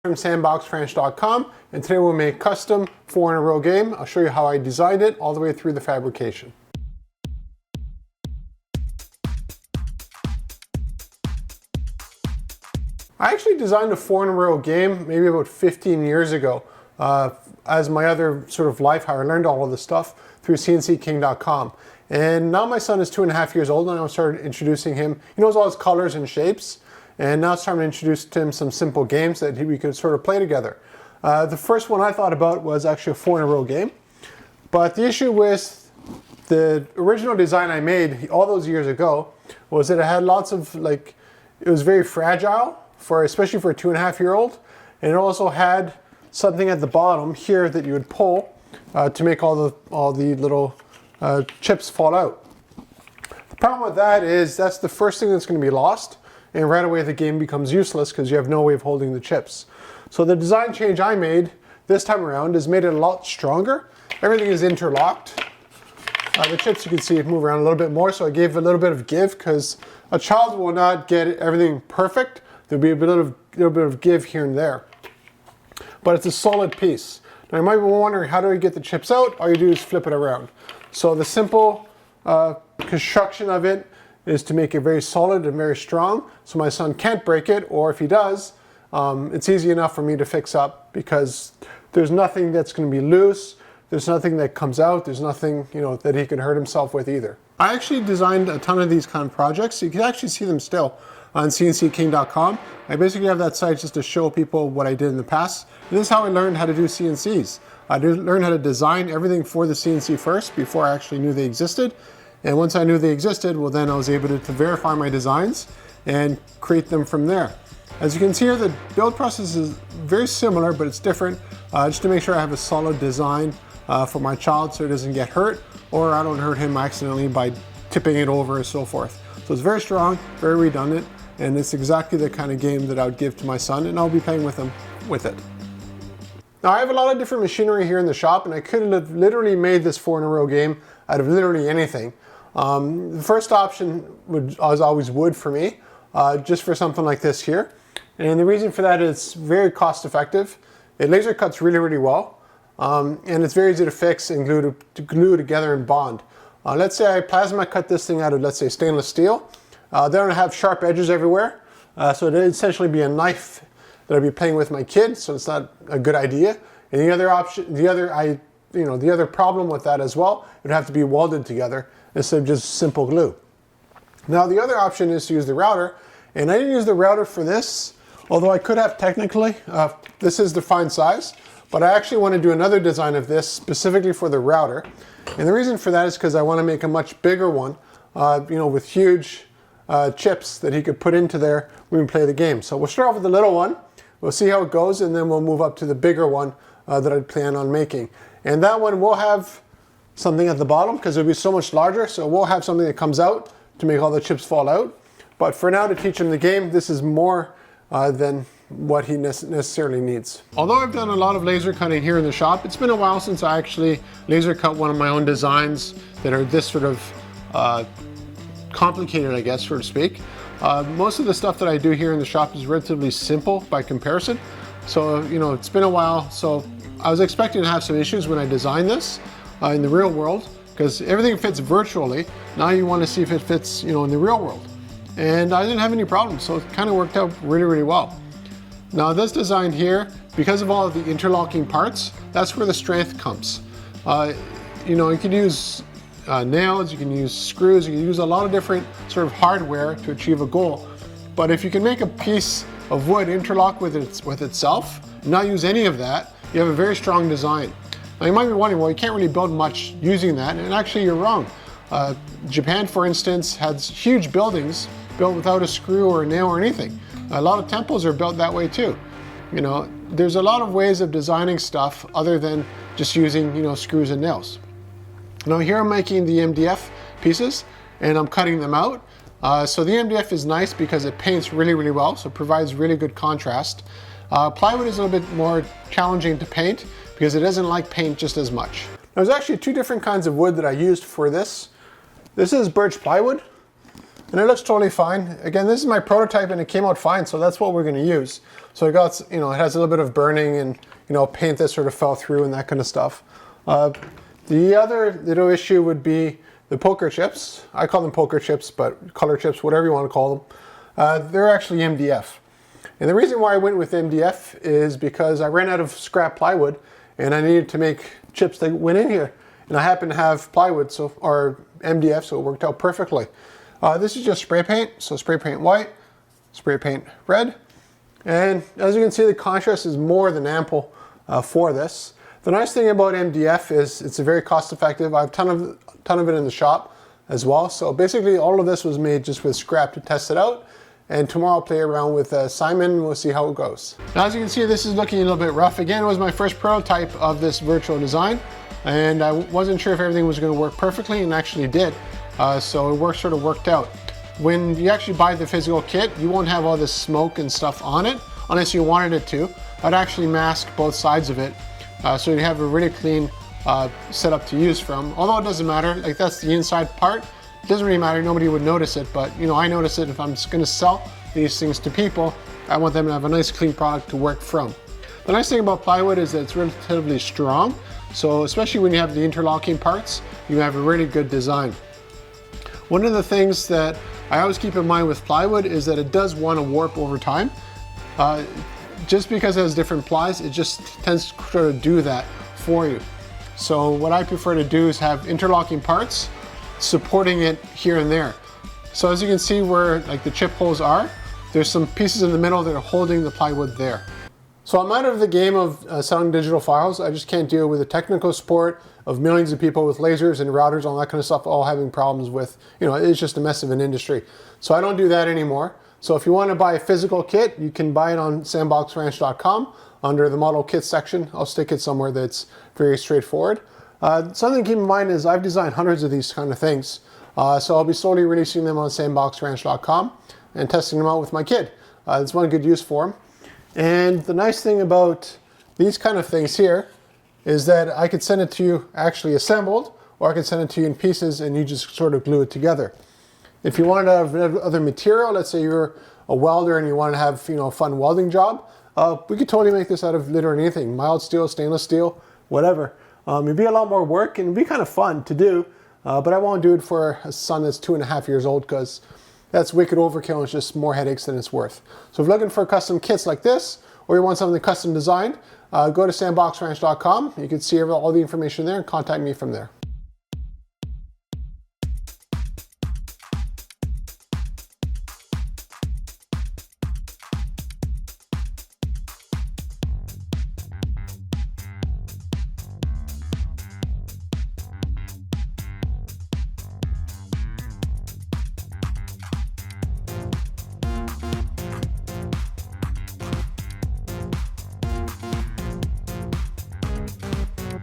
From sandboxranch.com, and today we'll make a custom 4-in-a-row game. I'll show you how I designed it all the way through the fabrication. I actually designed a 4-in-a-row game maybe about 15 years ago as my other sort of life, how I learned all of this stuff through CNCKing.com. And now my son is 2.5 years old, and I started introducing him. He knows all his colors and shapes. And now it's time to introduce to him some simple games that we could sort of play together. The first one I thought about was actually a 4-in-a-row game. But the issue with the original design I made all those years ago was that it had lots of, it was very fragile, especially for a 2.5-year-old. And it also had something at the bottom here that you would pull to make all the little chips fall out. The problem with that is that's the first thing that's going to be lost. And right away the game becomes useless because you have no way of holding the chips. So the design change I made this time around has made it a lot stronger. Everything is interlocked. The chips, you can see, move around a little bit more, so I gave a little bit of give because a child will not get everything perfect. There'll be a little bit of give here and there. But it's a solid piece. Now you might be wondering, how do I get the chips out? All you do is flip it around. So the simple construction of it is to make it very solid and very strong so my son can't break it, or if he does, it's easy enough for me to fix up because there's nothing that's going to be loose, there's nothing that comes out, there's nothing that he can hurt himself with either. I actually designed a ton of these kind of projects. You can actually see them still on CNCKing.com. I basically have that site just to show people what I did in the past. And this is how I learned how to do CNCs. I learned how to design everything for the CNC first before I actually knew they existed. And once I knew they existed, well, then I was able to verify my designs and create them from there. As you can see here, the build process is very similar, but it's different, just to make sure I have a solid design for my child so he doesn't get hurt, or I don't hurt him accidentally by tipping it over and so forth. So it's very strong, very redundant, and it's exactly the kind of game that I would give to my son, and I'll be playing with him with it. Now I have a lot of different machinery here in the shop, and I could have literally made this 4-in-a-row game out of literally anything. The first option was always wood for me, just for something like this here. And the reason for that is it's very cost effective. It laser cuts really, really well. And it's very easy to fix and glue together and bond. Let's say I plasma cut this thing out of, let's say, stainless steel. They don't have sharp edges everywhere. So it'd essentially be a knife that I'd be playing with my kid, so it's not a good idea. And the other option, the other problem with that as well, it would have to be welded together instead of just simple glue. Now the other option is to use the router, and I didn't use the router for this, although I could have technically. This is the fine size, but I actually want to do another design of this specifically for the router. And the reason for that is because I want to make a much bigger one, with huge chips that he could put into there when we play the game. So we'll start off with the little one, we'll see how it goes, and then we'll move up to the bigger one that I plan on making. And that one will have something at the bottom because it'll be so much larger, so we'll have something that comes out to make all the chips fall out. But for now, to teach him the game, this is more than what he necessarily needs. Although I've done a lot of laser cutting here in the shop, it's been a while since I actually laser cut one of my own designs that are this sort of complicated, I guess, so to speak. Most of the stuff that I do here in the shop is relatively simple by comparison. So, it's been a while, so I was expecting to have some issues when I designed this in the real world, because everything fits virtually. Now you want to see if it fits, in the real world. And I didn't have any problems, so it kind of worked out really, really well. Now this design here, because of all of the interlocking parts, that's where the strength comes. You can use nails, you can use screws, you can use a lot of different sort of hardware to achieve a goal. But if you can make a piece of wood interlock with itself, and not use any of that, you have a very strong design. Now you might be wondering, well, you can't really build much using that, and actually you're wrong. Japan, for instance, has huge buildings built without a screw or a nail or anything. A lot of temples are built that way too. There's a lot of ways of designing stuff other than just using, screws and nails. Now here I'm making the MDF pieces and I'm cutting them out. So the MDF is nice because it paints really, really well, so it provides really good contrast. Plywood is a little bit more challenging to paint because it doesn't like paint just as much. There's actually two different kinds of wood that I used for this. This is birch plywood, and it looks totally fine. Again, this is my prototype and it came out fine, so that's what we're going to use. So it got, it has a little bit of burning and, paint that sort of fell through and that kind of stuff. The other little issue would be the poker chips. I call them poker chips, but color chips, whatever you want to call them. They're actually MDF. And the reason why I went with MDF is because I ran out of scrap plywood and I needed to make chips that went in here. And I happen to have plywood, or MDF, so it worked out perfectly. This is just spray paint, so spray paint white, spray paint red. And as you can see, the contrast is more than ample for this. The nice thing about MDF is it's very cost effective. I have a ton of it in the shop as well. So basically all of this was made just with scrap to test it out. And tomorrow I'll play around with Simon and we'll see how it goes. Now as you can see, this is looking a little bit rough. Again, it was my first prototype of this virtual design. And I wasn't sure if everything was going to work perfectly, and actually did. So it sort of worked out. When you actually buy the physical kit, you won't have all this smoke and stuff on it, unless you wanted it to. I'd actually mask both sides of it, so you have a really clean setup to use from. Although it doesn't matter, like that's the inside part. It doesn't really matter, nobody would notice it, but I notice it. If I'm just going to sell these things to people, I want them to have a nice clean product to work from. The nice thing about plywood is that it's relatively strong, so especially when you have the interlocking parts, you have a really good design. One of the things that I always keep in mind with plywood is that it does want to warp over time. Just because it has different plies, it just tends to sort of do that for you. So what I prefer to do is have interlocking parts supporting it here and there. So as you can see where like the chip holes are, there's some pieces in the middle that are holding the plywood there. So I'm out of the game of selling digital files. I just can't deal with the technical support of millions of people with lasers and routers, all that kind of stuff, all having problems with, it's just a mess of an industry. So I don't do that anymore. So if you want to buy a physical kit, you can buy it on sandboxranch.com under the model kit section. I'll stick it somewhere that's very straightforward. Something to keep in mind is I've designed hundreds of these kind of things. So I'll be slowly releasing them on sandboxranch.com and testing them out with my kid. It's one good use for them. And the nice thing about these kind of things here is that I could send it to you actually assembled, or I could send it to you in pieces and you just sort of glue it together. If you wanted to have other material, let's say you're a welder and you want to have a fun welding job, we could totally make this out of literally anything, mild steel, stainless steel, whatever. It'd be a lot more work and it'd be kind of fun to do, but I won't do it for a son that's 2.5 years old because that's wicked overkill and it's just more headaches than it's worth. So if you're looking for custom kits like this, or you want something custom designed, go to sandboxranch.com. You can see all the information there and contact me from there.